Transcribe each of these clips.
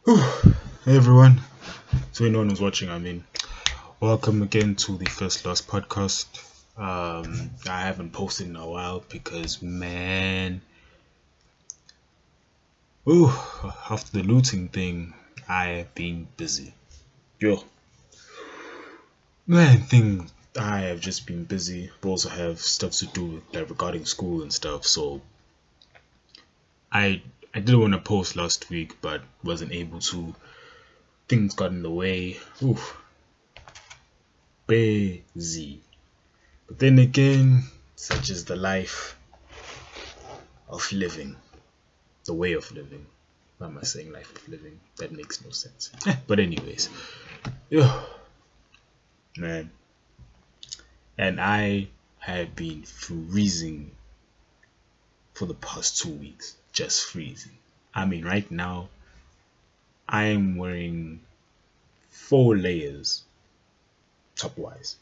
Whew. Hey everyone, to anyone who's watching, welcome again to the First Lost podcast. I haven't posted in a while because, man, ooh, after the looting thing, I have been busy. Yo, man, I have just been busy, but also have stuff to do regarding school and stuff. So I I did want to post last week, but wasn't able to. Things got in the way. Ooh, busy. But then again, such is the life of living, the way of living. Why am I saying life of living? That makes no sense. But anyways, yeah, man, and I have been freezing for the past 2 weeks, just freezing. Right now I am wearing 4 layers top wise.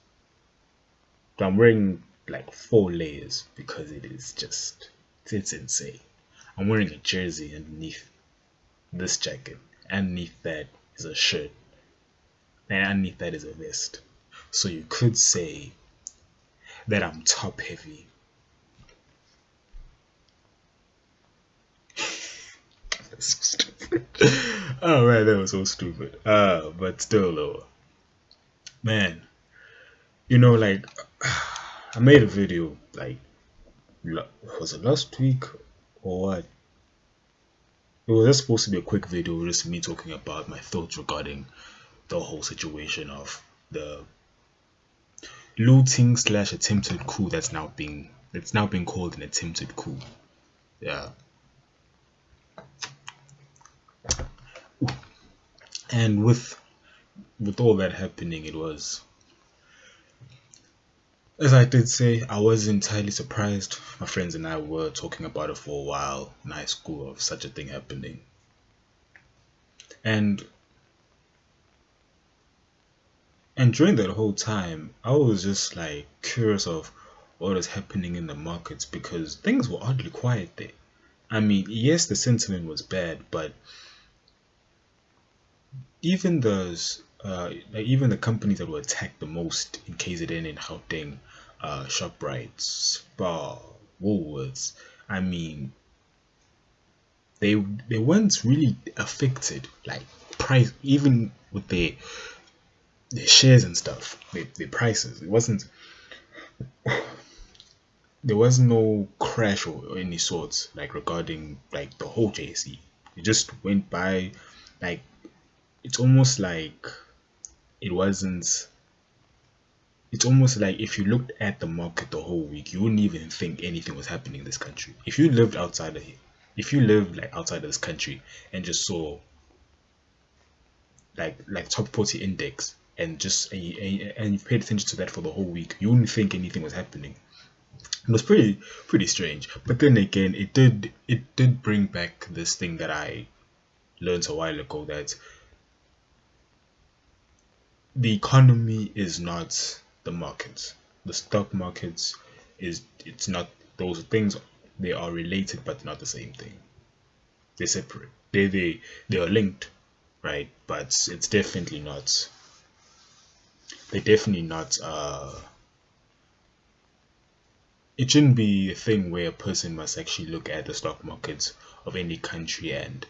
So I'm wearing like 4 layers because it's insane. I'm wearing a jersey underneath this jacket. Underneath that is a shirt, and underneath that is a vest. So you could say that I'm top heavy. That's so stupid. Oh man, that was so stupid. But still though, man, like I made a video like was it last week or what? It was just supposed to be a quick video, just me talking about my thoughts regarding the whole situation of the looting slash attempted coup that's now being called an attempted coup. Yeah. And with all that happening, it was, as I did say, I was entirely surprised. My friends and I were talking about it for a while in high school of such a thing happening. And during that whole time, I was just like curious of what is happening in the markets because things were oddly quiet there. Yes, the sentiment was bad, but even even the companies that were attacked the most in KZN and Gauteng, Shoprite, Spar, Woolworths, I mean, they weren't really affected. Like price, even with their shares and stuff, their prices, it wasn't there was no crash or any sorts like regarding like the whole JSE. It just went by like it's almost like it wasn't it's almost like if you looked at the market the whole week, you wouldn't even think anything was happening in this country. If you lived like outside of this country and just saw like top 40 index and you paid attention to that for the whole week, you wouldn't think anything was happening. It was pretty strange. But then again, it did bring back this thing that I learned a while ago that the economy is not the markets. The stock markets it's not those things. They are related but not the same thing. They're separate. They are linked, right? But it's definitely not. They're definitely not. It shouldn't be a thing where a person must actually look at the stock markets of any country and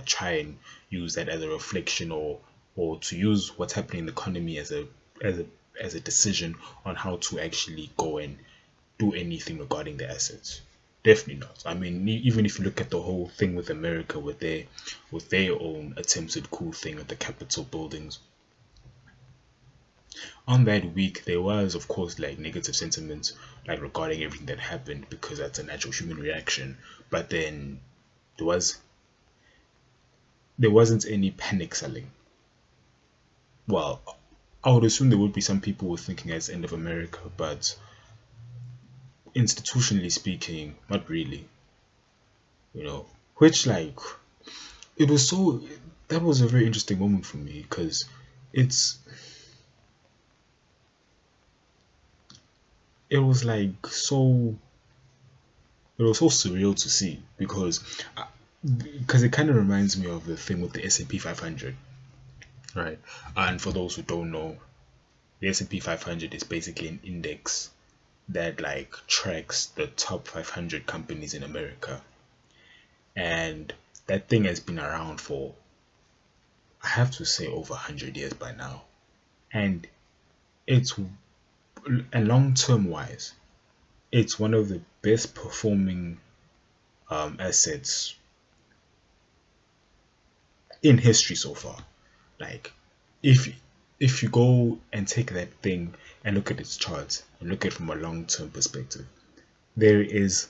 try and use that as a reflection or to use what's happening in the economy as a as a decision on how to actually go and do anything regarding the assets. Definitely not. Even if you look at the whole thing with America with their own attempted coup thing at the Capitol buildings, on that week there was of course like negative sentiments like regarding everything that happened because that's a natural human reaction. But then there was there wasn't any panic selling. Well, I would assume there would be some people who were thinking as end of America, but institutionally speaking, not really. You know, which like it was so that was a very interesting moment for me because it's it was like so it was so surreal to see because because it kind of reminds me of the thing with the S&P 500, right? And for those who don't know, the S&P 500 is basically an index that like tracks the top 500 companies in America, and that thing has been around for, I have to say, over 100 years by now. And it's, and long term wise, it's one of the best performing assets in history so far. Like, if if you go and take that thing and look at its charts and look at it from a long term perspective, there is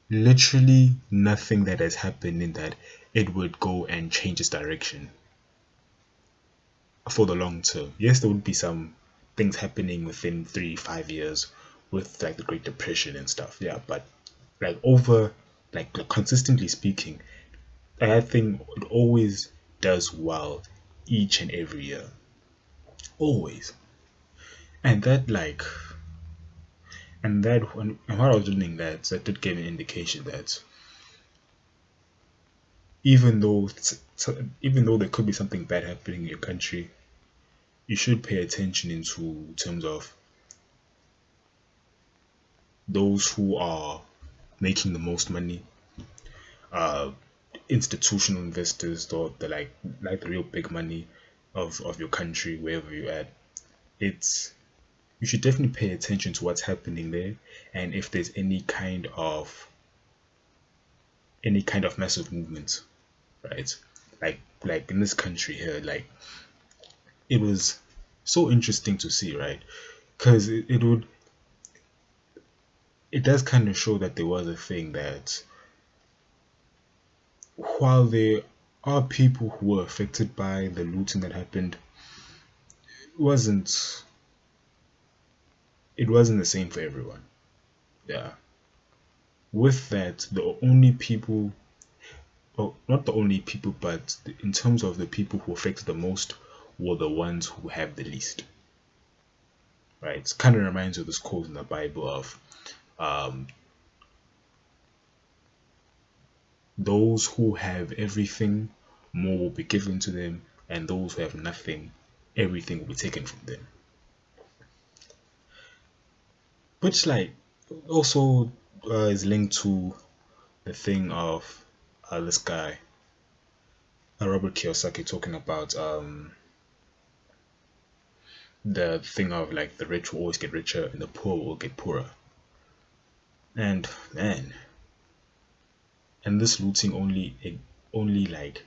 literally nothing that has happened in that it would go and change its direction for the long term. Yes, there would be some things happening within 3 5 years with like the Great Depression and stuff. Yeah, but like over, like consistently speaking, I think it always does well each and every year. Always. And that like and that and while I was reading that, that did give an indication that even though even though there could be something bad happening in your country, you should pay attention into terms of those who are making the most money, uh, institutional investors, or the like the real big money of your country, wherever you're at. It's You should definitely pay attention to what's happening there, and if there's any kind of massive movement, right? Like in this country here, like it was so interesting to see, right? Because it does kind of show that there was a thing that while there are people who were affected by the looting that happened, it wasn't it wasn't the same for everyone. Yeah. With that, the only people, well, not the only people, but in terms of the people who affected the most, were the ones who have the least. Right? It kind of reminds you of this quote in the Bible of um, those who have everything, more will be given to them, and those who have nothing, everything will be taken from them. Which, like, also is linked to the thing of this guy, Robert Kiyosaki, talking about the thing of like the rich will always get richer and the poor will get poorer. And man, and this looting only like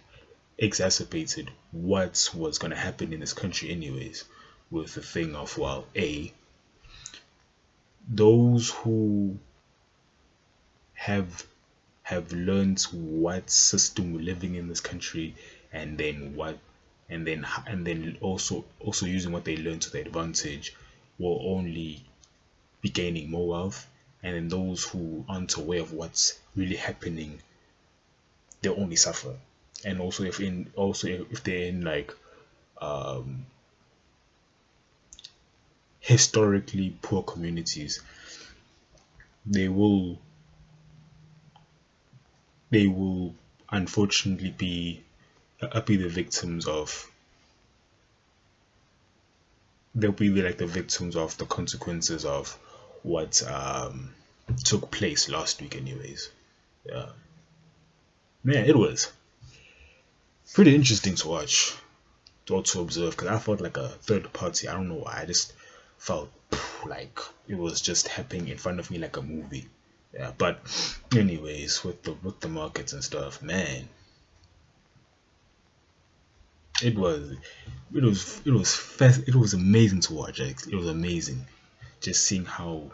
exacerbated what was gonna happen in this country anyways. With the thing of, well, those who have have learned what system we're living in this country, and then also using what they learned to their advantage, will only be gaining more wealth. And then those who aren't aware of what's really happening, they'll only suffer. And also if they're in like um historically poor communities, they will they will unfortunately be the victims of they'll be like the victims of the consequences of what took place last week anyways. Yeah, man, it was pretty interesting to watch, to observe, because I felt like a third party. I don't know why. I just felt like it was just happening in front of me like a movie. Yeah, but anyways, with the markets and stuff, man, it was it was amazing to watch. Like, it was amazing just seeing how,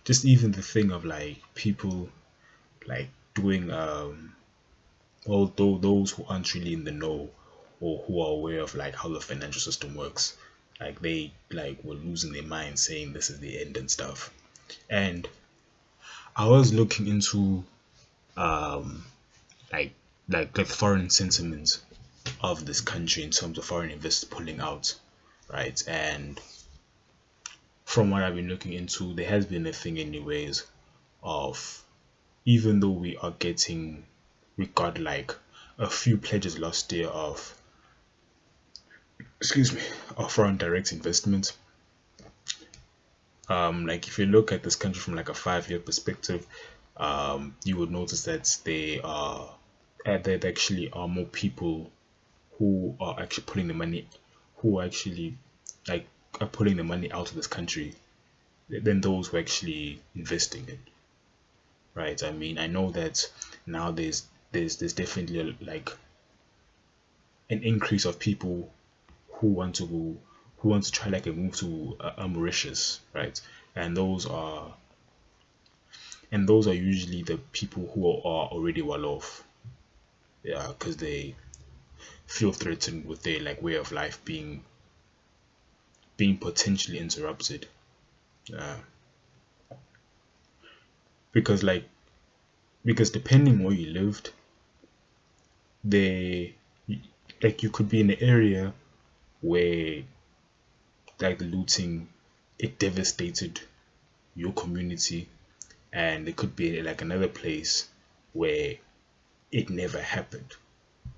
just even the thing of like people like doing although those who aren't really in the know, or who are aware of like how the financial system works, like they like were losing their minds saying this is the end and stuff. And I was looking into um like the foreign sentiment of this country in terms of foreign investors pulling out, right? And from what I've been looking into, there has been a thing anyways of, even though we got like a few pledges last year of, excuse me, of foreign direct investment. Like if you look at this country from like a 5 year perspective, you would notice that there actually are more people who are actually putting the money, who are actually like are putting the money out of this country than those who are actually investing it. Right? I mean, I know that now there's definitely like an increase of people who want to go, who want to try like a move to Mauritius, right? And those are usually the people who are already well off, yeah, because they feel threatened with their like way of life being potentially interrupted, uh, because because depending where you lived, they like you could be in an area where like the looting, it devastated your community, and it could be like another place where it never happened,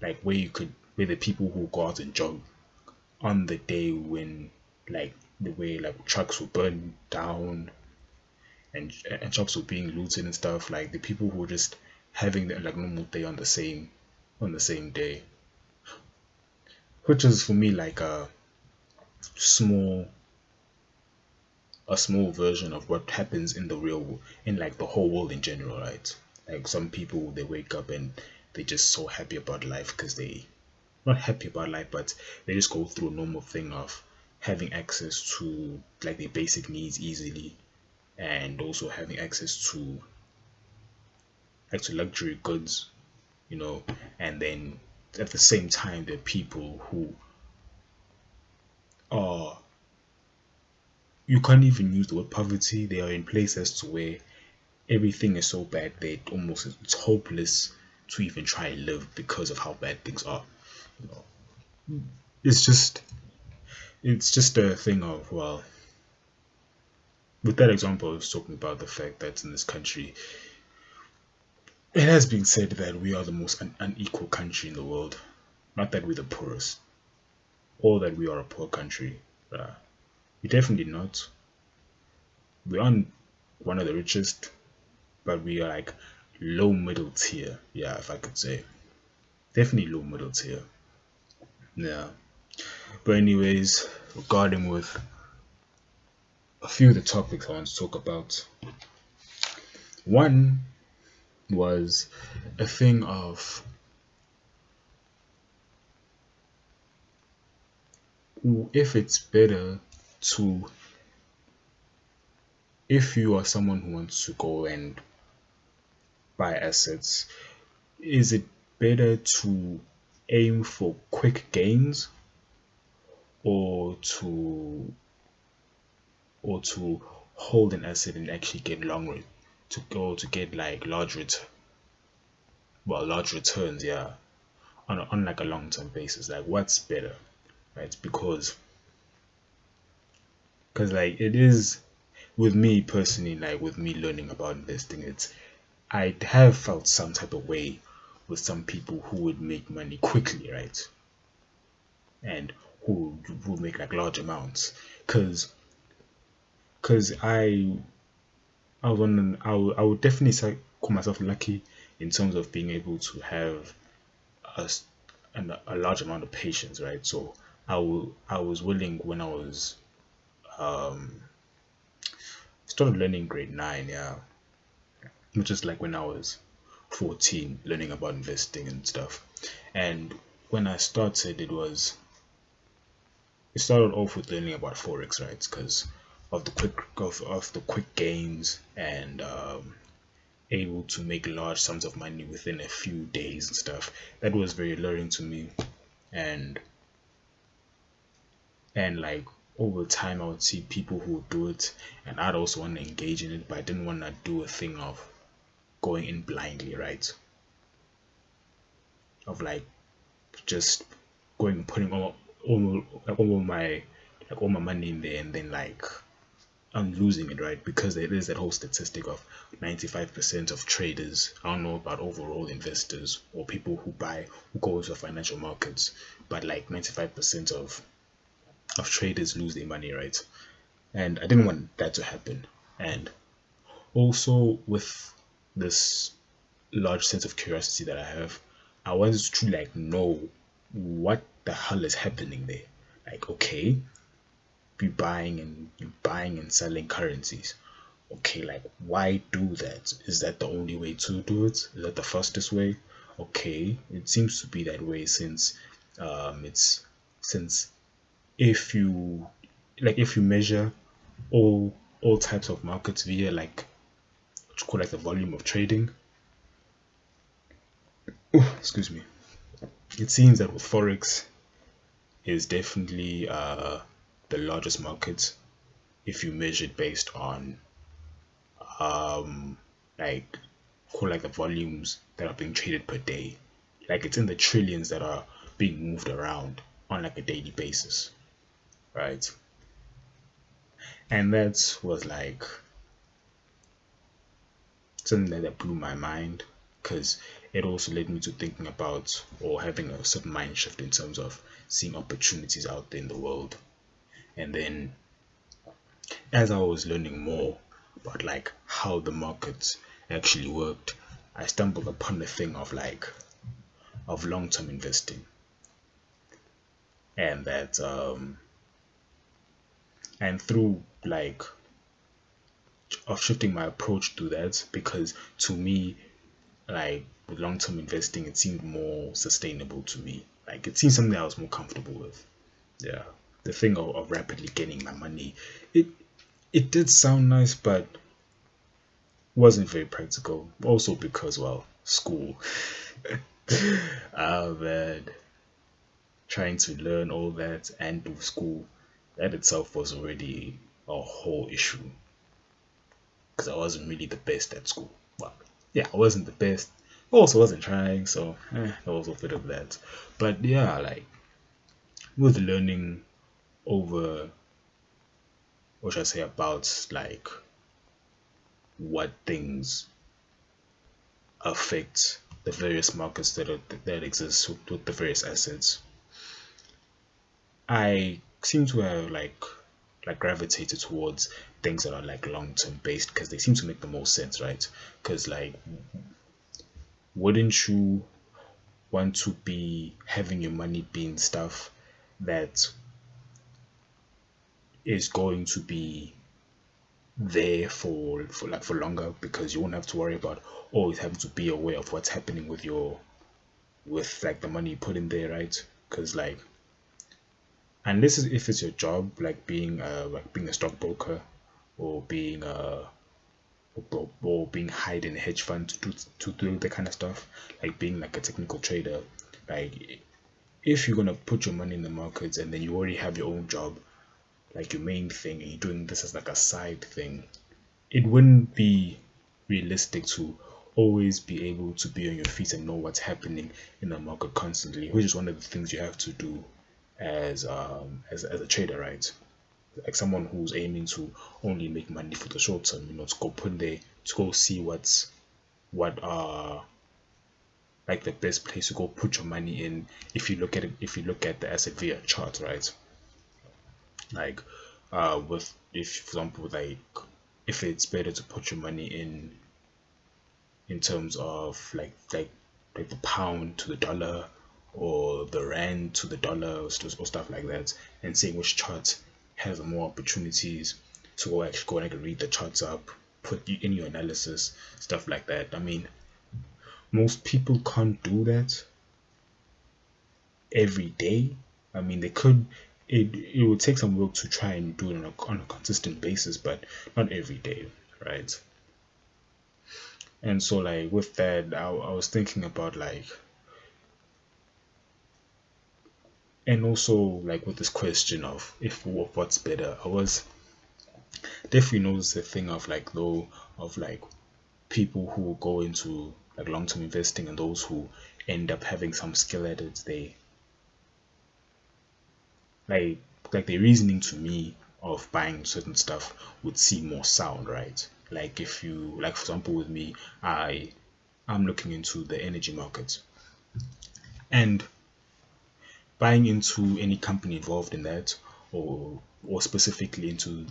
like where the people who go out and jog on the day when like the way like trucks were burned down and shops were being looted and stuff, like the people who were just having the like normal day on the same day, which is for me like small a small version of what happens in the real, in like the whole world in general, right? Like some people, they wake up and they're just so happy about life because they, not happy about life, but they just go through a normal thing of having access to like their basic needs easily, and also having access to like to luxury goods, you know. And then at the same time, there are people who are, you can't even use the word poverty. They are in places to where everything is so bad that almost it's hopeless to even try and live because of how bad things are. You know, it's just it's just a thing of, well, with that example, I was talking about the fact that in this country, it has been said that we are the most unequal country in the world. Not that we're the poorest, or that we are a poor country. We're definitely not. We aren't one of the richest, but we are like low middle tier. Yeah, if I could say, definitely low middle tier. Yeah. But anyways, regarding with a few of the topics I want to talk about, one was a thing of if it's better to, if you are someone who wants to go and buy assets, is it better to aim for quick gains, or to hold an asset and actually get to go to get like large returns, yeah, on like a long term basis? Like what's better, right? Because like it is, with me personally, like with me learning about investing, it's, I have felt some type of way with some people who would make money quickly, right? And who would make like large amounts. Cause I was on I would definitely say, call myself lucky in terms of being able to have a, a large amount of patience, right? So I was willing when I was um started learning grade 9, yeah, which is like when I was 14, learning about investing and stuff. And when I started, it started off with learning about forex, right? Because of the quick gains, and able to make large sums of money within a few days and stuff. That was very alluring to me, and like over time I would see people who would do it, and I'd also want to engage in it, but I didn't want to do a thing of going in blindly, right? Of like just going putting all my like all my money in there, and then like I'm losing it, right? Because there is that whole statistic of 95% of traders, I don't know about overall investors or people who go into the financial markets, but like 95% of traders lose their money, right? And I didn't want that to happen. And also with this large sense of curiosity that I have, I wanted to like know what the hell is happening there. Like, okay, you buying and selling currencies. Okay, like why do that? Is that the only way to do it? Is that the fastest way? Okay, it seems to be that way since it's since if you if you measure all types of markets via like what you call like the volume of trading. Excuse me. It seems that with forex is definitely the largest market if you measure it based on like call like the volumes that are being traded per day. Like it's in the trillions that are being moved around on like a daily basis, right? And that was like something that blew my mind because it also led me to thinking about or having a certain mind shift in terms of seeing opportunities out there in the world. And then as I was learning more about like how the markets actually worked, I stumbled upon the thing of like of long-term investing, and that and through like of shifting my approach to that because to me like with long-term investing it seemed more sustainable to me. Like it seemed something I was more comfortable with. Yeah, the thing of rapidly getting my money, it it did sound nice, but wasn't very practical. Also because well, school. Man, trying to learn all that and do school, that itself was already a whole issue because I wasn't really the best at school. Well, yeah, I wasn't the best. Also, wasn't trying, so there was a bit of that. But yeah, like with learning over, what should I say, about like what things affect the various markets that exist with the various assets, I seem to have like gravitated towards things that are like long term based because they seem to make the most sense, right? Because like, wouldn't you want to be having your money being stuff that is going to be there for longer because you won't have to worry about always having to be aware of what's happening with your with like the money you put in there, right? Because like, and this is if it's your job, like being a stockbroker or being or being hired in a hedge fund to do that kind of stuff, like being like a technical trader. Like if you're gonna put your money in the markets and then you already have your own job, like your main thing, and you're doing this as like a side thing, it wouldn't be realistic to always be able to be on your feet and know what's happening in the market constantly, which is one of the things you have to do as a trader, right? Like someone who's aiming to only make money for the short term, to go put in there to go see what are like the best place to go put your money in if you look at the asset via chart, right? Like with if for example like if it's better to put your money in terms of like the pound to the dollar or the rand to the dollar or stuff like that, and seeing which chart has more opportunities to go and read the charts up, put in your analysis, stuff like that. I mean, most people can't do that every day. I mean, they could. It would take some work to try and do it on a consistent basis, but not every day, right? And so like with that, I was thinking about like, and also like with this question of if of what's better, I was definitely noticed the thing of like though of like people who go into like long-term investing and those who end up having some skill at it, they like like the reasoning to me of buying certain stuff would seem more sound, right? Like if you, like for example with me, I'm looking into the energy market, and buying into any company involved in that, or specifically into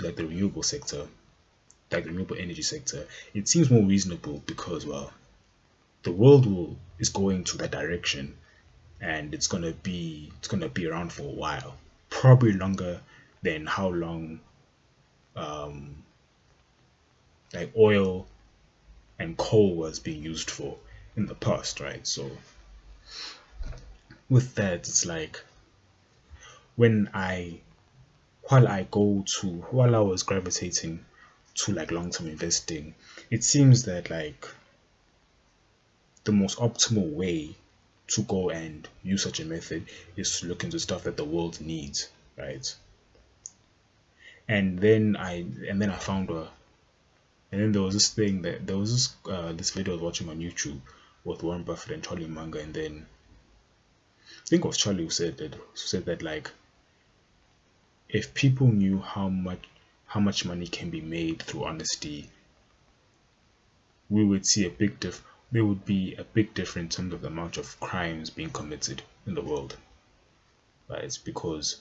like the renewable sector, like the renewable energy sector, it seems more reasonable because, well, the world will is going to that direction, and it's gonna be around for a while, probably longer than how long like oil and coal was being used for in the past, right? So with that, it's like when I while I was gravitating to like long-term investing, it seems that like the most optimal way to go and use such a method is to look into stuff that the world needs, right? And then I found a and then there was this video I was watching on YouTube with Warren Buffett and Charlie Munger, and then I think it was Charlie who said that like if people knew how much money can be made through honesty, we would see a big diff there would be a big difference in terms of the amount of crimes being committed in the world. Right? It's because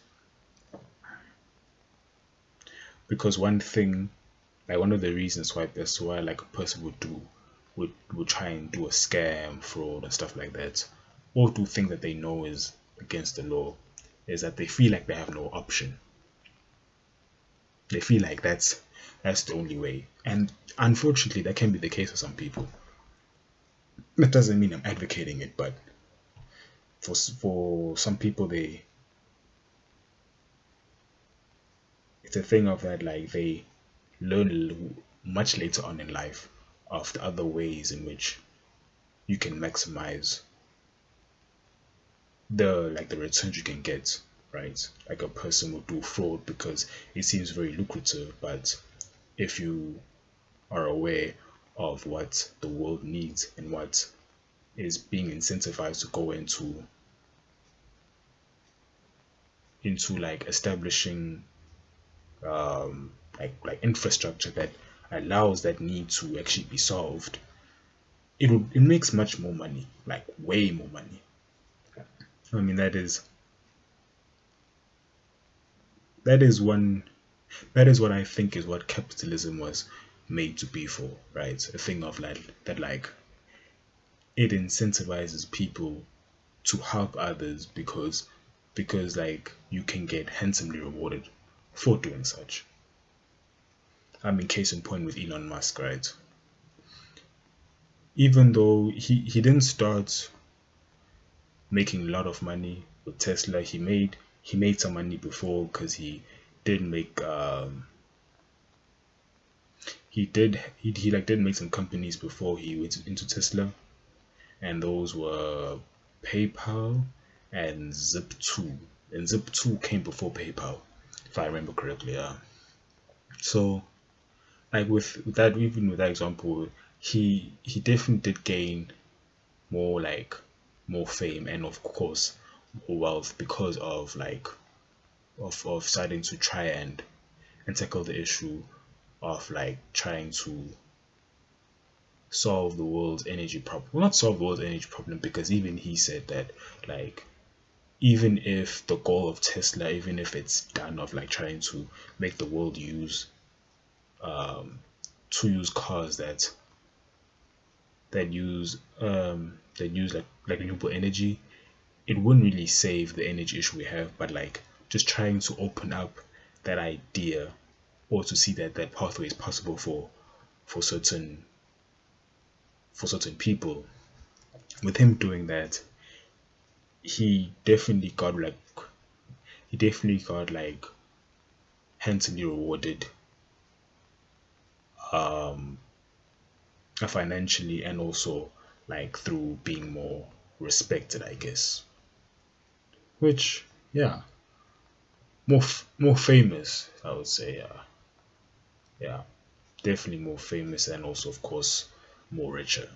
one thing, like one of the reasons why that's why like a person would try and do a scam, fraud and stuff like that, or do things that they know is against the law, is that they feel like they have no option. They feel like that's the only way. And unfortunately that can be the case for some people. That doesn't mean I'm advocating it, but for some people, it's a thing of that like they learn much later on in life of the other ways in which you can maximize the returns you can get, right? Like a person will do fraud because it seems very lucrative, but if you are aware of what the world needs and what is being incentivized to go into like establishing like infrastructure that allows that need to actually be solved, it makes much more money, like way more money. I mean that is that is what I think is what capitalism was made to be for, right? A thing of like that, like it incentivizes people to help others because like you can get handsomely rewarded for doing such. I mean, case in point with Elon Musk, right? Even though he didn't start making a lot of money with Tesla, he made some money before because did make he like did make some companies before he went into Tesla, and those were PayPal and Zip2, and Zip2 came before PayPal, if I remember correctly. Yeah. So like with that, even with that example, he definitely did gain more like more fame and of course more wealth because of like of starting to try and tackle the issue of like trying to solve the world's energy problem. Well, not solve the world's energy problem, because even he said that like even if the goal of Tesla, even if it's done of like trying to make the world use cars that use like renewable energy, it wouldn't really save the energy issue we have, but like just trying to open up that idea, or to see that that pathway is possible for certain for certain people. With him doing that, he definitely got like he definitely got like handsomely rewarded financially, and also like through being more respected, I guess. Which, yeah, more famous, I would say. Yeah, definitely more famous, and also of course more richer.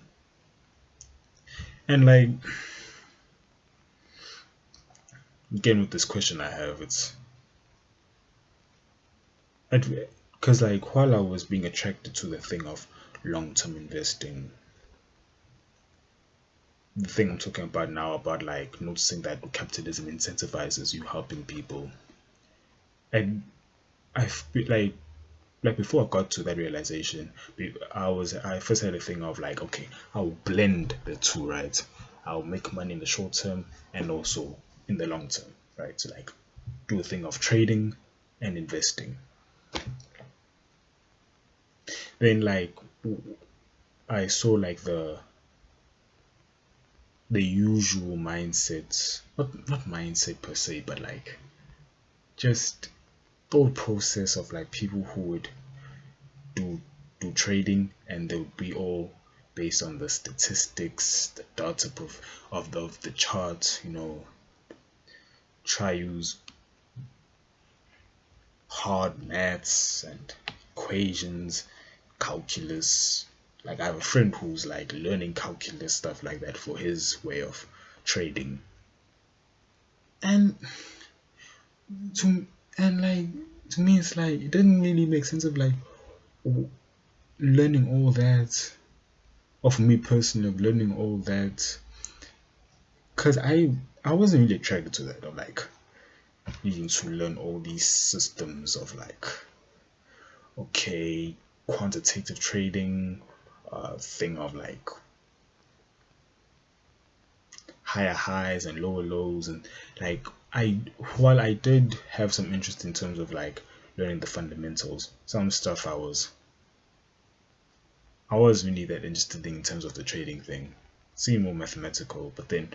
And like again with this question I have, Because like while I was being attracted to the thing of long-term investing, the thing I'm talking about now about like noticing that capitalism incentivizes you helping people, and like before I got to that realization, I first had a thing of like, okay, I'll blend the two, right? I'll make money in the short term and also in the long term, right? So like do a thing of trading and investing. Then like I saw like the usual mindset, not mindset per se, but like just thought process of like people who would do do trading, and they would be all based on the statistics, the data proof of the charts, try use hard maths and equations, calculus. Like I have a friend who's like learning calculus stuff like that for his way of trading. And to and like to me it's like it doesn't really make sense of like learning all that, of me personally of learning all that, because I wasn't really attracted to that of like needing to learn all these systems of like, okay, quantitative trading, thing of like higher highs and lower lows, and like I while I did have some interest in terms of like learning the fundamentals, some stuff I was really that interested in terms of the trading thing, seemed more mathematical, but then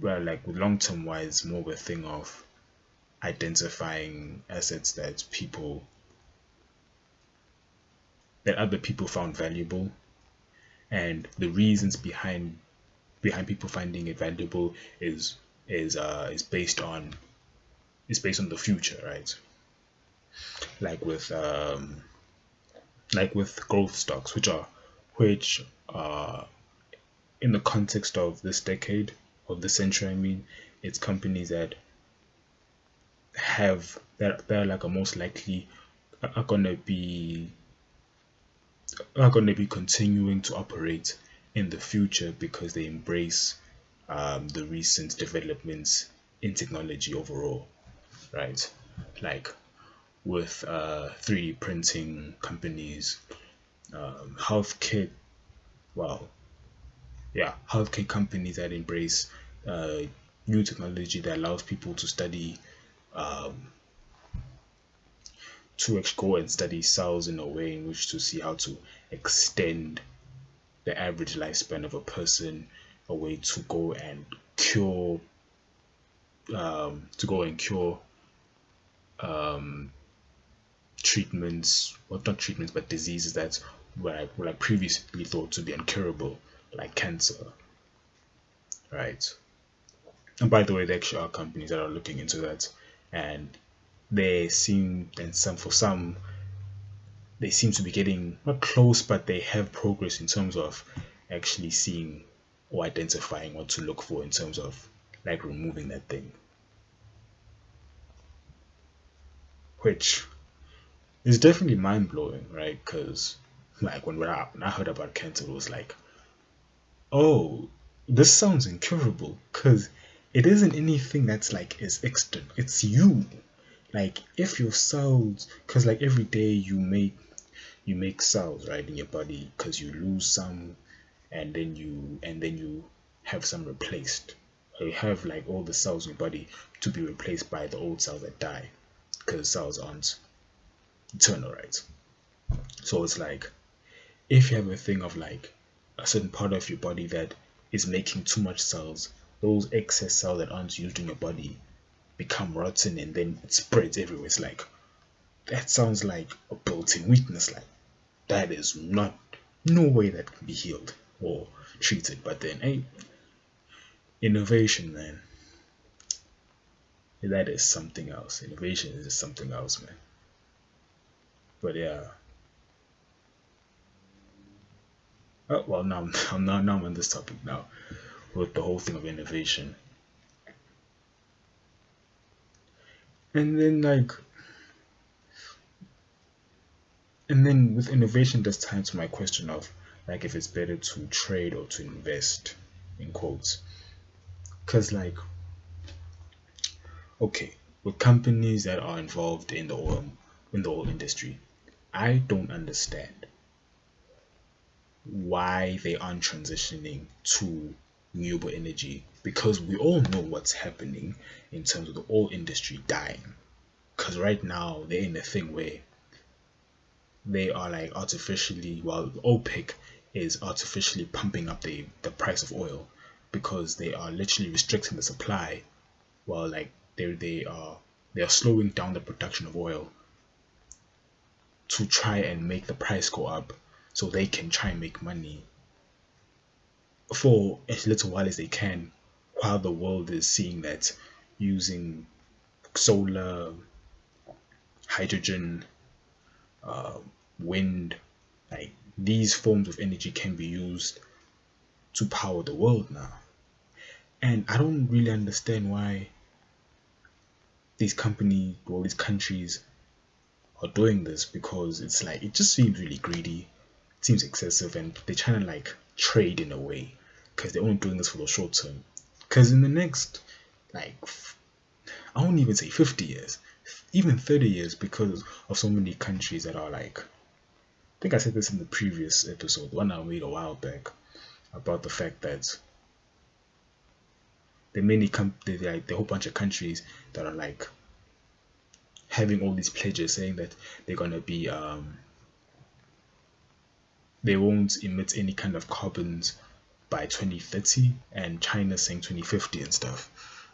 well, like with long term wise, more of a thing of identifying assets that other people found valuable, and the reasons behind people finding it valuable is based on the future, right? Like with growth stocks, which are in the context of this decade, of the century, I mean, it's companies that are like are most likely are gonna be continuing to operate in the future because they embrace the recent developments in technology overall, right? Like with 3D printing companies, healthcare, well, yeah, healthcare companies that embrace uh, new technology that allows people to study, to go and study cells in a way in which to see how to extend the average lifespan of a person, a way cure to go and cure treatments, well, not treatments, but diseases that were like previously thought to be incurable, like cancer, right? And by the way, there actually are companies that are looking into that, and they seem, and some they seem to be getting not close, but they have progress in terms of actually seeing or identifying what to look for in terms of like removing that thing, which is definitely mind blowing, right? Because like when I heard about cancer, it was like, oh, this sounds incurable because it isn't anything that's like is extant. It's you. Like if your cells, because like every day you make cells right in your body because you lose some, and then you have some replaced. Or you have like all the cells in your body to be replaced by the old cells that die because cells aren't eternal, right? So it's like if you have a thing of like a certain part of your body that is making too much cells, those excess cells that aren't used in your body become rotten and then it spreads everywhere. It's like that sounds like a built-in weakness. Like that is not no way that can be healed or treated. But then, hey, innovation, man, that is something else. Innovation is just something else, man. But yeah, well, now I'm on this topic now with the whole thing of innovation, and then like And then with innovation, this ties to my question of like if it's better to trade or to invest in quotes. Because like, okay, with companies that are involved in the oil industry, I don't understand why they aren't transitioning to renewable energy, because we all know what's happening in terms of the oil industry dying. Because right now they're in a thing where they are like artificially, well, OPEC is artificially pumping up the price of oil because they are literally restricting the supply, while like they are slowing down the production of oil to try and make the price go up so they can try and make money for as little while as they can, while the world is seeing that using solar, hydrogen, wind, like these forms of energy can be used to power the world now. And I don't really understand why these companies or these countries are doing this, because it's like it just seems really greedy, it seems excessive, and they're trying to like trade in a way because they're only doing this for the short term. Because in the next, like, I won't even say 50 years, even 30 years, because of so many countries that are like, I think I said this in the previous episode, one I made a while back, about the fact that there are like the whole bunch of countries that are like having all these pledges saying that they're gonna be they won't emit any kind of carbons by 2030, and China saying 2050 and stuff,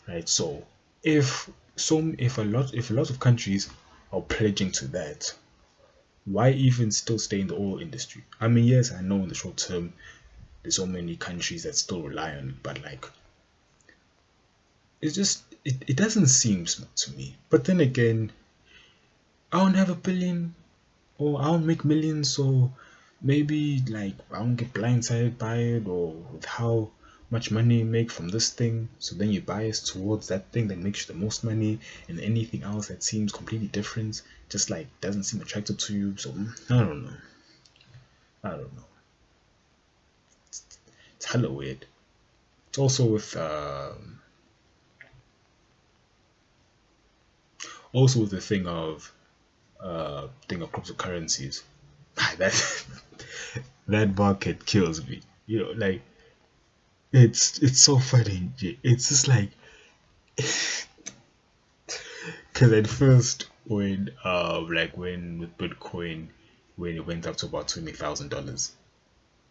right? So if if a lot of countries are pledging to that, why even still stay in the oil industry? I mean, yes, I know in the short term there's so many countries that still rely on it, but like it doesn't seem smart to me. But then again, I don't have a billion, or I don't make millions, so maybe like I don't get blindsided by it, or with how much money you make from this thing, so then you bias towards that thing that makes you the most money, and anything else that seems completely different just like doesn't seem attractive to you. So I don't know. I don't know. It's hella weird. It's also with the thing of cryptocurrencies. that that market kills me. Like it's so funny. It's just like, because at first when with Bitcoin, when it went up to about $20,000,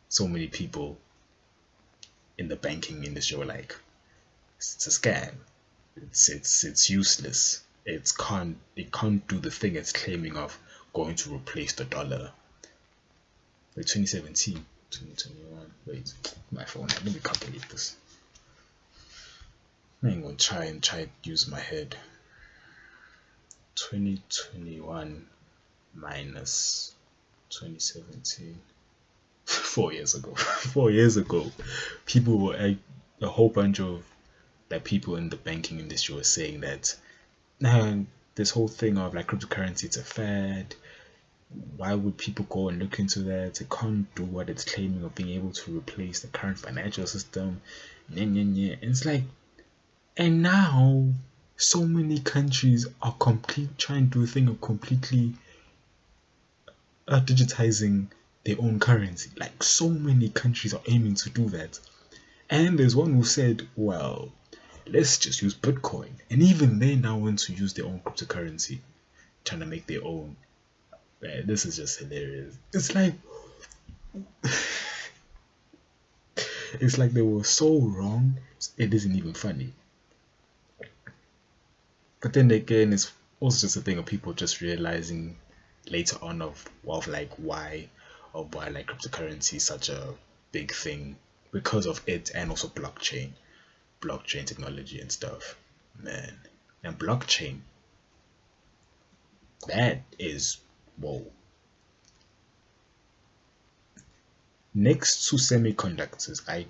so many people in the banking industry were like, it's a scam. It's useless. It can't do the thing it's claiming of going to replace the dollar. Like 2017, 2021. Wait, my phone. Let me calculate this. I ain't gonna try to use my head. 2021 minus 2017. 4 years ago. 4 years ago, people were a whole bunch of that people in the banking industry were saying that now this whole thing of like cryptocurrency, it's a fad. Why would people go and look into that? It can't do what it's claiming of being able to replace the current financial system. And it's like, and now so many countries are trying to do a thing of completely digitizing their own currency. Like so many countries are aiming to do that. And there's one who said, well, let's just use Bitcoin. And even they now want to use their own cryptocurrency, trying to make their own. Man, this is just hilarious. It's like they were so wrong, it isn't even funny. But then again, it's also just a thing of people just realizing later on of like why like cryptocurrency is such a big thing, because of it, and also blockchain technology and stuff, man. And blockchain, that is, whoa. Next to semiconductors, I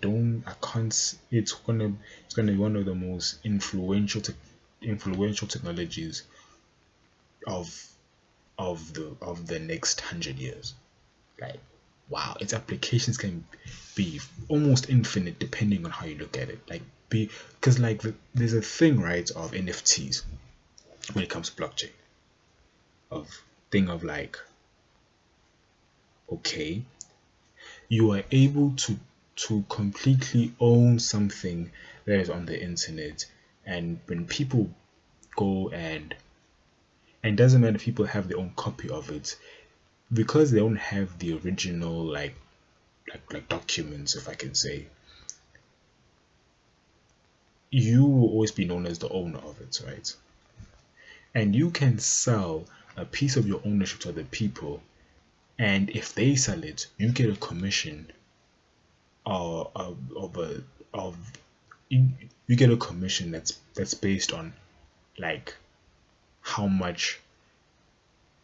can't. It's gonna be one of the most influential technologies of of the next 100 years. Like, wow, its applications can be almost infinite depending on how you look at it. Like, because like there's a thing, right, of NFTs when it comes to blockchain, of thing of like, okay, you are able to completely own something that is on the internet, and when people go and it doesn't matter if people have their own copy of it, because they don't have the original like documents, if I can say, you will always be known as the owner of it, right? And you can sell a piece of your ownership to other people, and if they sell it, you get a commission of a of you, you get a commission that's based on like how much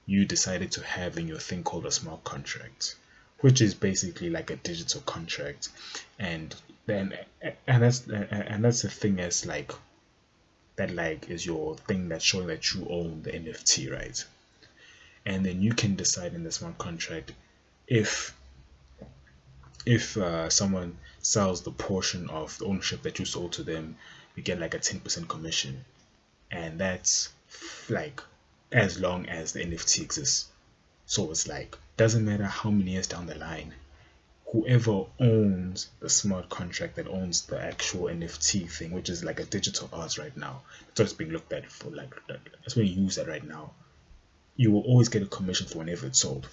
you decided to have in your thing called a smart contract, which is basically like a digital contract. And then and that's the thing, as like that like is your thing that's showing that you own the NFT, right? And then you can decide in the smart contract, if someone sells the portion of the ownership that you sold to them, you get like a 10% commission. And that's like as long as the NFT exists. So it's like, doesn't matter how many years down the line, whoever owns the smart contract that owns the actual NFT thing, which is like a digital art right now, that's what's being looked at for, like that's what you use that right now. You will always get a commission for whenever it's sold.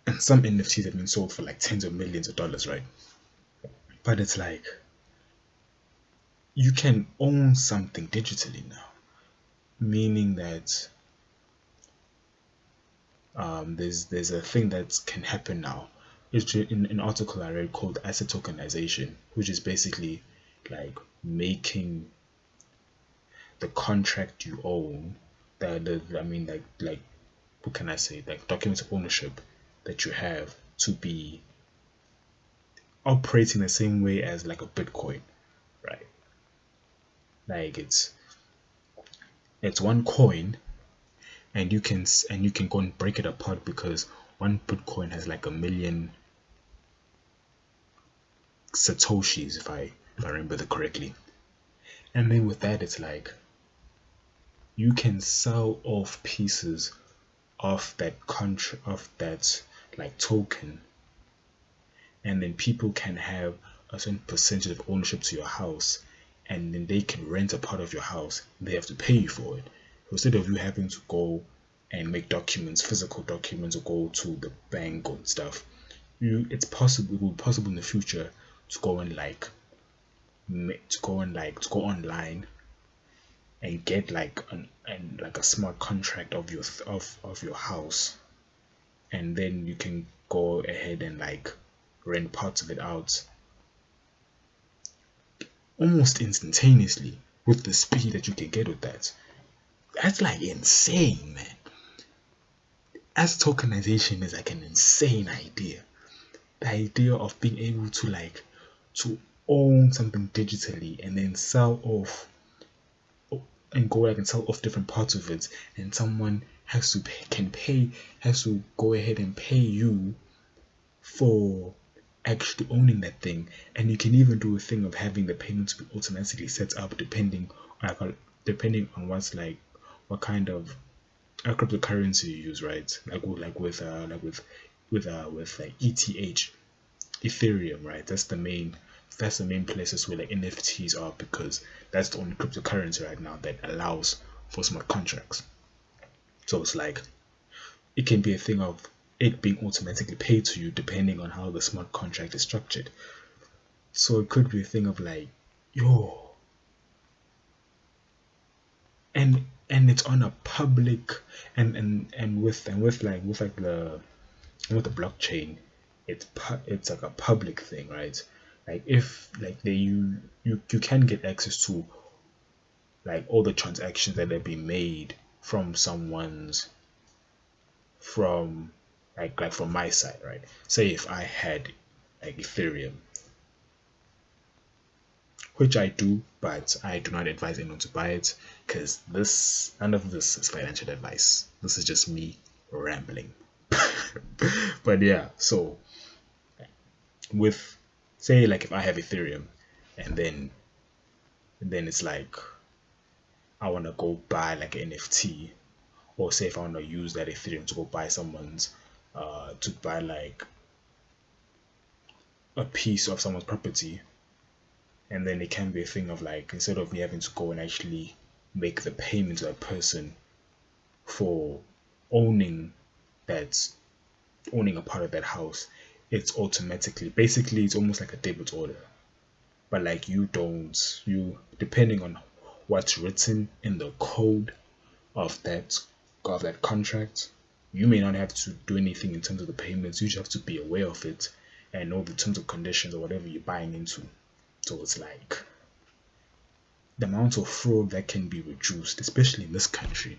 And some NFTs have been sold for like tens of millions of dollars, right? But it's like, you can own something digitally now, meaning that there's a thing that can happen now. It's in an article I read called asset tokenization, which is basically like making the contract you own, the I mean like what can I say, like documents of ownership that you have, to be operating the same way as like a Bitcoin, right? Like it's one coin, and you can go and break it apart, because one Bitcoin has like a million satoshis, if I remember the correctly. And then with that, it's like you can sell off pieces of that like token, and then people can have a certain percentage of ownership to your house, and then they can rent a part of your house. They have to pay you for it. So instead of you having to go and make documents, physical documents, or go to the bank or stuff, it will be possible in the future to go and like to go online and get like a smart contract of your house, and then you can go ahead and like rent parts of it out almost instantaneously with the speed that you can get with that. That's like insane, man. As tokenization is like an insane idea. The idea of being able to like to own something digitally and then sell off, and go like and sell off different parts of it, and someone has to go ahead and pay you for actually owning that thing. And you can even do a thing of having the payment to be automatically set up depending on what kind of cryptocurrency you use, right? With like ETH, Ethereum, right? That's the main places where like NFTs are, because that's the only cryptocurrency right now that allows for smart contracts. So it's like, it can be a thing of it being automatically paid to you depending on how the smart contract is structured. So it could be a thing of like, yo, and it's on a public, and with the blockchain, it's like a public thing, right? Like, if like you can get access to like all the transactions that have been made from someone's from like from my side, right? Say if I had like Ethereum, which I do, but I do not advise anyone to buy it because none of this is financial advice. This is just me rambling. But yeah, so with, say, like if I have Ethereum and then it's like I want to go buy like an NFT, or say if I want to use that Ethereum to go buy someone's to buy like a piece of someone's property, and then it can be a thing of like, instead of me having to go and actually make the payment to that person for owning that owning a part of that house, it's automatically, basically it's almost like a debit order. But like you depending on what's written in the code of that contract, you may not have to do anything in terms of the payments. You just have to be aware of it and know the terms and conditions or whatever you're buying into. So it's like the amount of fraud that can be reduced, especially in this country,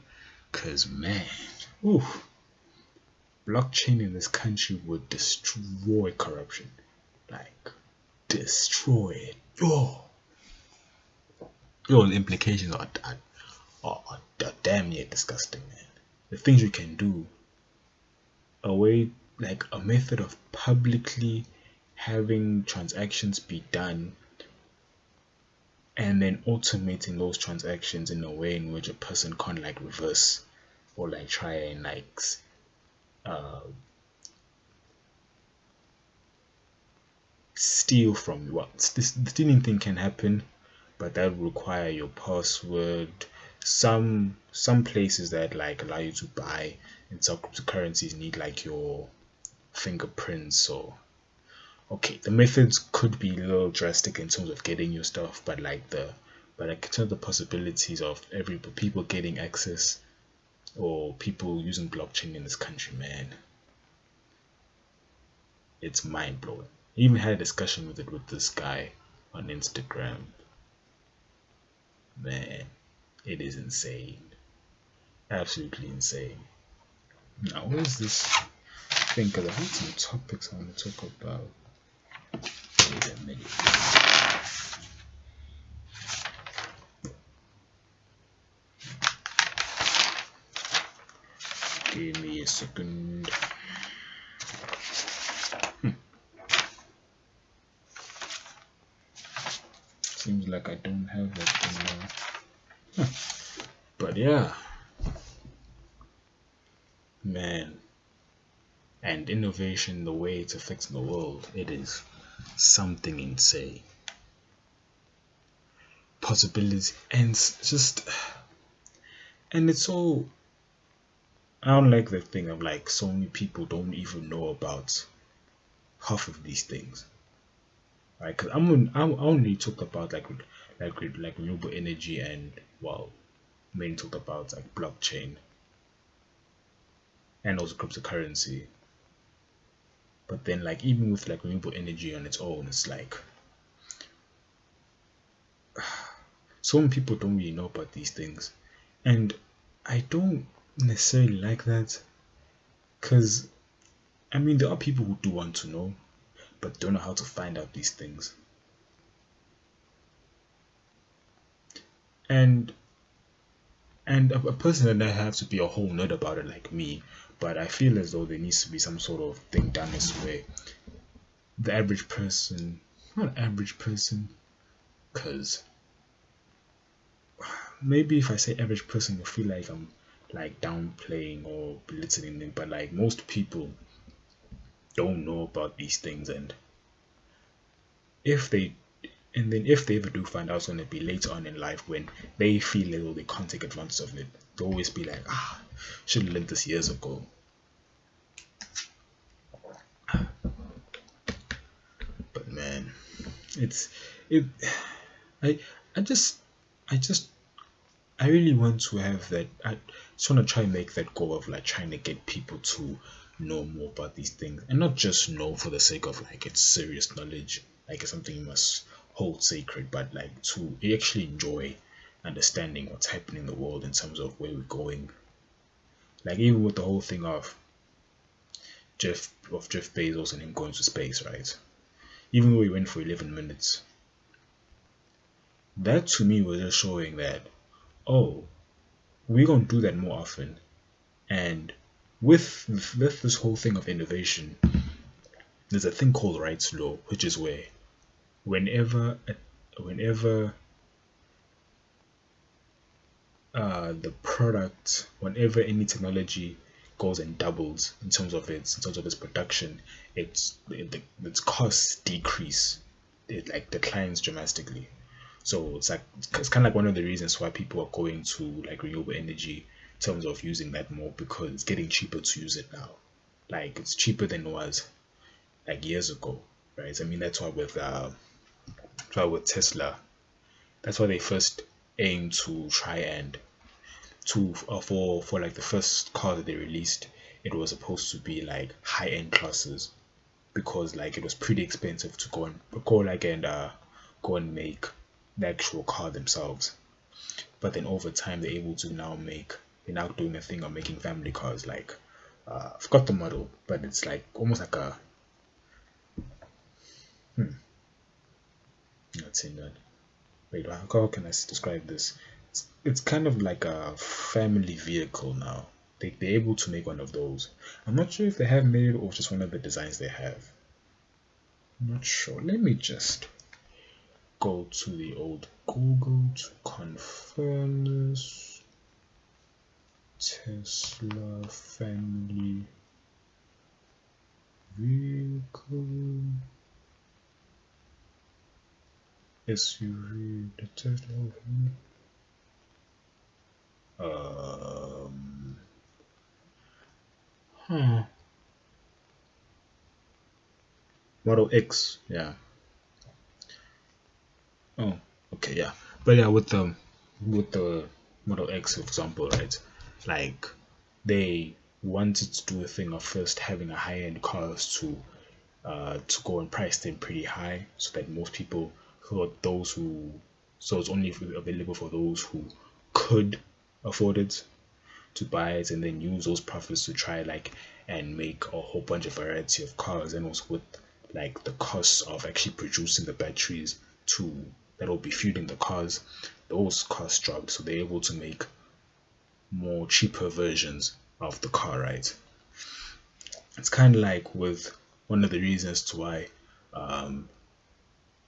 because man, ooh, blockchain in this country would destroy corruption, like destroy it. The implications are damn near disgusting, man. The things you can do, a way, like a method of publicly having transactions be done and then automating those transactions in a way in which a person can't like reverse or like try and like uh, steal from you. This stealing thing can happen, but that would require your password. Some places that like allow you to buy in some cryptocurrencies need like your fingerprints. Or okay, the methods could be a little drastic in terms of getting your stuff, but like in terms of the possibilities of every people getting access or people using blockchain in this country, man, it's mind blowing. I even had a discussion with this guy on Instagram. Man, it is insane. Absolutely insane. Now, where's this thing? Because I had some topics I want to talk about. Wait a minute. Give me a second. Seems like I don't have that anymore. But yeah, man, and innovation, the way it's affecting the world, it is something insane. Possibilities and it's all. I don't like the thing of like so many people don't even know about half of these things. Right? Because I only talk about like renewable energy and, well, mainly talk about like blockchain and also cryptocurrency. But then like even with like renewable energy on its own, it's like so many people don't really know about these things, and I don't necessarily like that, because I mean there are people who do want to know but don't know how to find out these things. And a person that have to be a whole nerd about it like me, but I feel as though there needs to be some sort of thing done this way. The average person, not average person, because maybe if I say average person, you feel like I'm like downplaying or belittling them, but like most people don't know about these things, and if they if they ever do find out, it's going to be later on in life when they feel as though they can't take advantage of it. They'll always be like, should have learned this years ago. But man, it's it. I I just I just I really want to have that. I just want to try and make that goal of like trying to get people to know more about these things, and not just know for the sake of like it's serious knowledge, like it's something you must hold sacred, but like to actually enjoy understanding what's happening in the world in terms of where we're going. Like even with the whole thing of Jeff Bezos and him going to space, right? Even though he went for 11 minutes, That to me was just showing that, oh, we're gonna do that more often. And with this whole thing of innovation, there's a thing called Wright's law, which is where whenever whenever the product, whenever any technology goes and doubles in terms of its production, its costs decrease. It like declines dramatically. So it's kind of like one of the reasons why people are going to like renewable energy in terms of using that more, because it's getting cheaper to use it now. Like it's cheaper than it was like years ago, right? I mean that's why with Tesla, that's why they first aim to try and for like the first car that they released, it was supposed to be like high end classes, because like it was pretty expensive to go and make the actual car themselves. But then over time they're able to now make they're now doing a thing of making family cars, like I forgot the model, but it's like almost like a not saying that. Wait, how can I describe this? It's kind of like a family vehicle now. They're able to make one of those. I'm not sure if they have made it or just one of the designs they have. I'm not sure. Let me just go to the old Google to confirm this. Tesla family vehicle SUV. The Tesla family. Huh. Model X. Yeah. Oh. Okay. Yeah. But yeah, with the Model X, for example, right? Like they wanted to do a thing of first having a high end cars to go and price them pretty high, so that most people thought those who so it's only available for those who could afford it to buy it, and then use those profits to try like and make a whole bunch of variety of cars. And also with like the costs of actually producing the batteries to that will be fueling the cars, those costs dropped, so they're able to make more cheaper versions of the car, right? It's kind of like with one of the reasons to why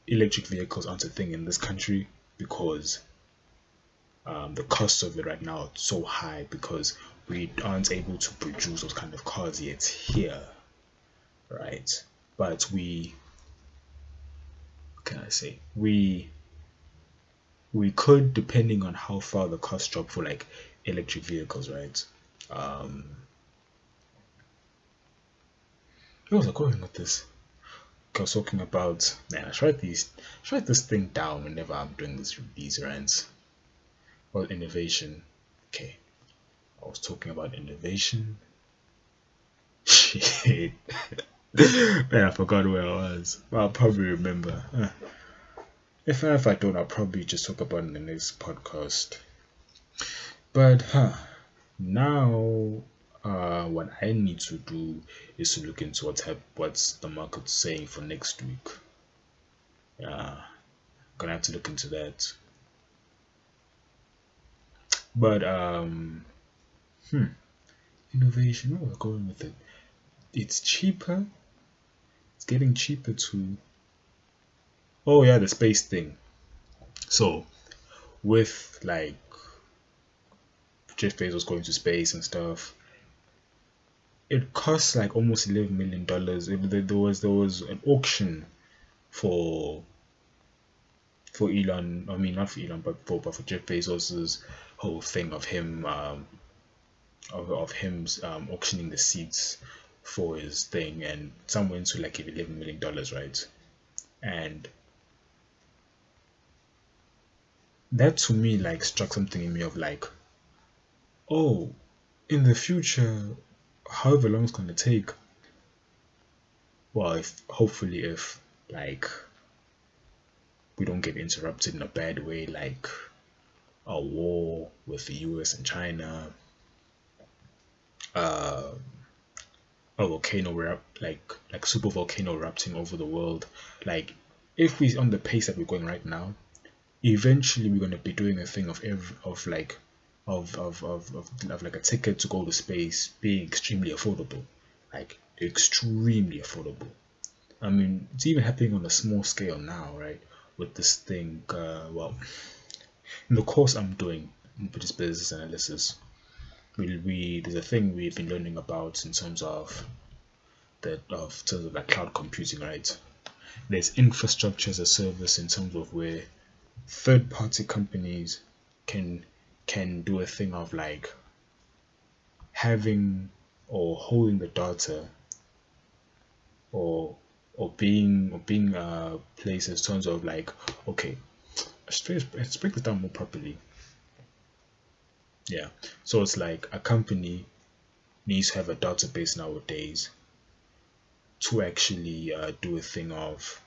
electric vehicles aren't a thing in this country, because the cost of it right now is so high, because we aren't able to produce those kind of cars yet here, right? But what can I say? We could, depending on how far the cost drop for like electric vehicles, right? Um, where was I going with this? I was talking about, man, I write this thing down whenever I'm doing these rants. Well, innovation. Okay, I was talking about innovation. Shit. Man, I forgot where I was. Well, I'll probably remember. If I don't, I'll probably just talk about it in the next podcast. But now what I need to do is to look into what's the market saying for next week. Yeah, gonna have to look into that. But innovation. Where we're going with it? It's cheaper. It's getting cheaper to. Oh yeah, the space thing. So with like Jeff Bezos going to space and stuff, it costs like almost $11 million. There was an auction for Elon. I mean, not for Elon, but for Jeff Bezos's whole thing of him of him auctioning the seats for his thing, and some went to like $11 million, right? And that to me like struck something in me of like, oh, in the future, however long it's gonna take, well, if hopefully if like we don't get interrupted in a bad way, like a war with the US and China, uh, a volcano like super volcano erupting over the world, like if we on the pace that we're going right now, eventually we're gonna be doing a thing of like of like a ticket to go to space being extremely affordable, like extremely affordable. I mean, it's even happening on a small scale now, right? With this thing, well, in the course I'm doing, which is business analysis, we there's a thing we've been learning about in terms of like cloud computing, right? There's infrastructure as a service in terms of where third party companies can do a thing of like having or holding the data, or being places in terms of like, okay, let's break this down more properly. Yeah, so it's like a company needs to have a database nowadays to actually do a thing of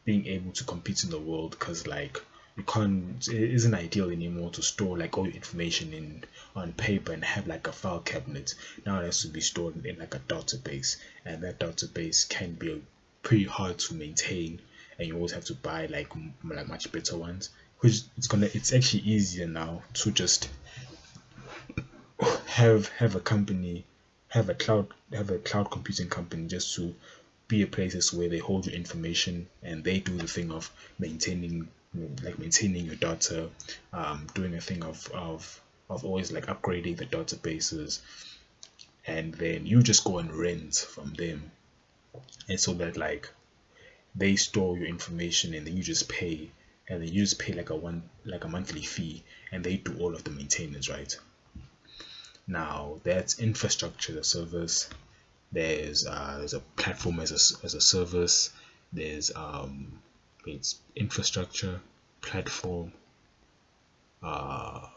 being able to compete in the world, because like you can't, it isn't ideal anymore to store like all your information in on paper and have like a file cabinet. Now it has to be stored in like a database, and that database can be pretty hard to maintain, and you always have to buy like like much better ones, which it's actually easier now to just have a company, have a cloud computing company, just to be a places where they hold your information and they do the thing of maintaining, like maintaining your data, doing a thing of always like upgrading the databases, and then you just go and rent from them, and so that like they store your information and then you just pay, and then you just pay like a monthly fee, and they do all of the maintenance, right? Now that's infrastructure as a service. There's a platform as a service. There's it's infrastructure, platform, uh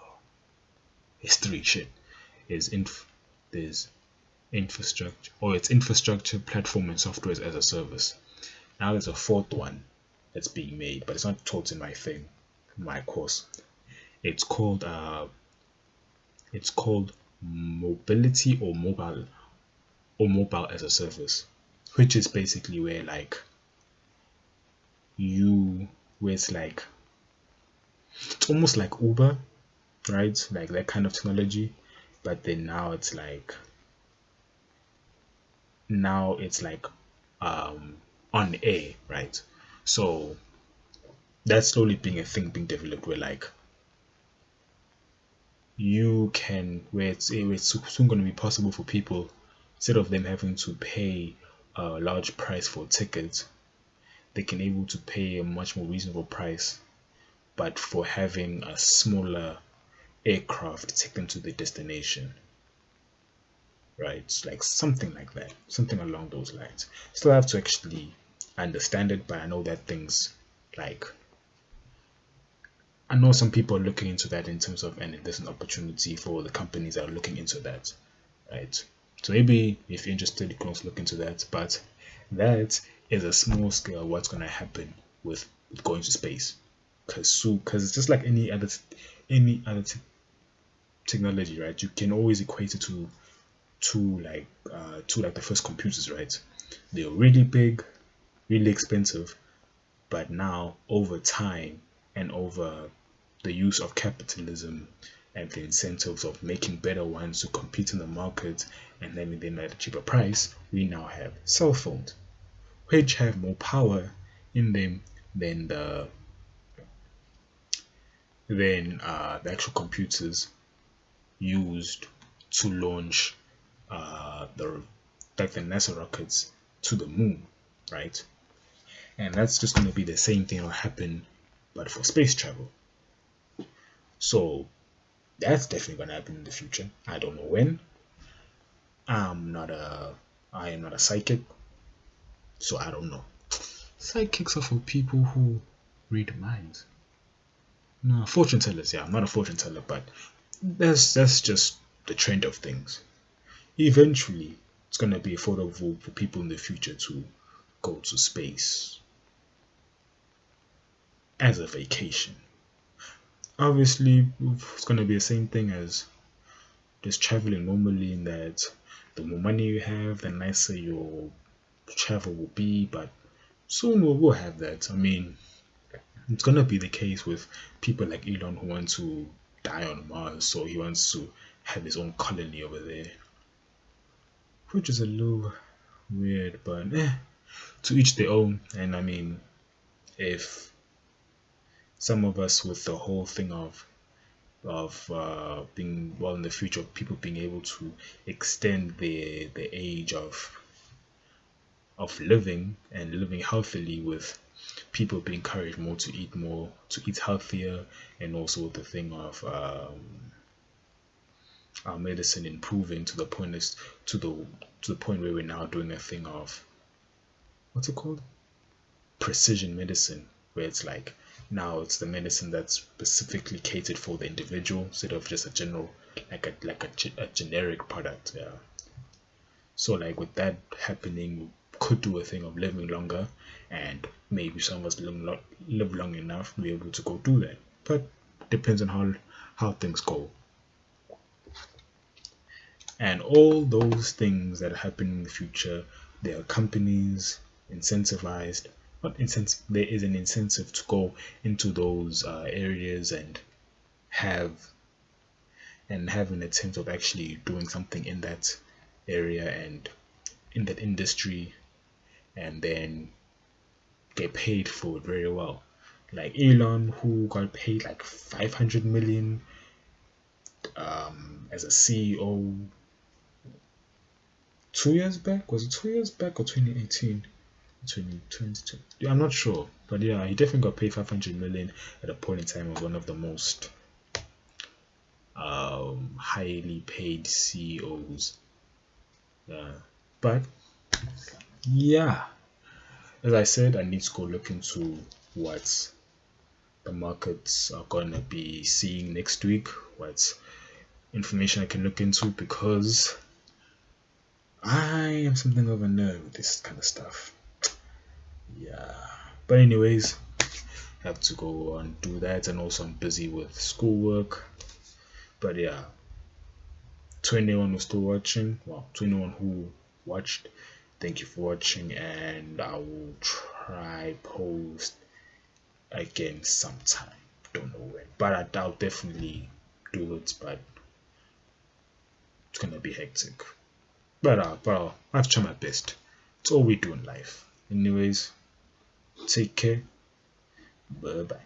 it's three shit. Is inf There's infrastructure, or it's infrastructure, platform, and software as a service. Now there's a fourth one that's being made, but it's not taught in my thing, my course. It's called mobility, or mobile as a service, which is basically where like you where it's almost like Uber, right? Like that kind of technology, but then now it's like on air, right? So that's slowly being a thing being developed, where like you can where it's soon going to be possible for people, instead of them having to pay a large price for tickets, they can able to pay a much more reasonable price, but for having a smaller aircraft to take them to the destination, right? Like something like that, something along those lines. Still have to actually understand it, but I know that things like, I know some people are looking into that in terms of, and there's an opportunity for the companies that are looking into that, right? So maybe if you're interested, you can also look into that. But that is a small scale of what's going to happen with going to space, because it's just like any other technology, right? You can always equate it to like the first computers, right? They're really big, really expensive, but now over time and over the use of capitalism and the incentives of making better ones to compete in the market and then at a cheaper price, we now have cell phones, which have more power in them than the actual computers used to launch the like the NASA rockets to the moon, right? And that's just going to be the same thing will happen, but for space travel. So that's definitely going to happen in the future. I don't know when. I am not a psychic, so I don't know. Psychics are for people who read minds. No, fortune tellers. Yeah, I'm not a fortune teller, but that's just the trend of things. Eventually, it's gonna be affordable for people in the future to go to space as a vacation. Obviously, it's gonna be the same thing as just traveling normally, in that the more money you have, the nicer your travel will be. But soon we'll have that. I mean, It's gonna be the case with people like Elon who want to die on Mars, so he wants to have his own colony over there, which is a little weird, but to each their own. And I mean, if some of us with the whole thing of being well in the future, people being able to extend the age of living and living healthily, with people being encouraged more, to eat healthier, and also the thing of our medicine improving to the point is to the point where we're now doing a thing of, what's it called, precision medicine, where it's like now it's the medicine that's specifically catered for the individual instead of just a general, a generic product. Yeah. So like with that happening, we could do a thing of living longer, and maybe some of us live long enough to be able to go do that. But depends on how things go. And all those things that happen in the future, there are companies incentivized, not incentive, there is an incentive to go into those areas and have have an attempt of actually doing something in that area and in that industry, and then get paid for it very well. Like Elon, who got paid like 500 million as a CEO 2 years back. Was it 2 years back or 2018? 2020. Yeah, I'm not sure, but yeah, he definitely got paid 500 million at a point in time. Of one of the most highly paid CEOs. Yeah, but yeah, as I said, I need to go look into what the markets are gonna be seeing next week. What information I can look into, because I am something of a nerd with this kind of stuff. Yeah. But anyways, I have to go and do that, and also I'm busy with schoolwork. But yeah, to anyone who's still watching, well, to anyone who watched, thank you for watching, and I will try post again sometime. Don't know when, but I'll definitely do it. But it's gonna be hectic. But I'll have to try my best. It's all we do in life. Anyways, take care. Bye bye.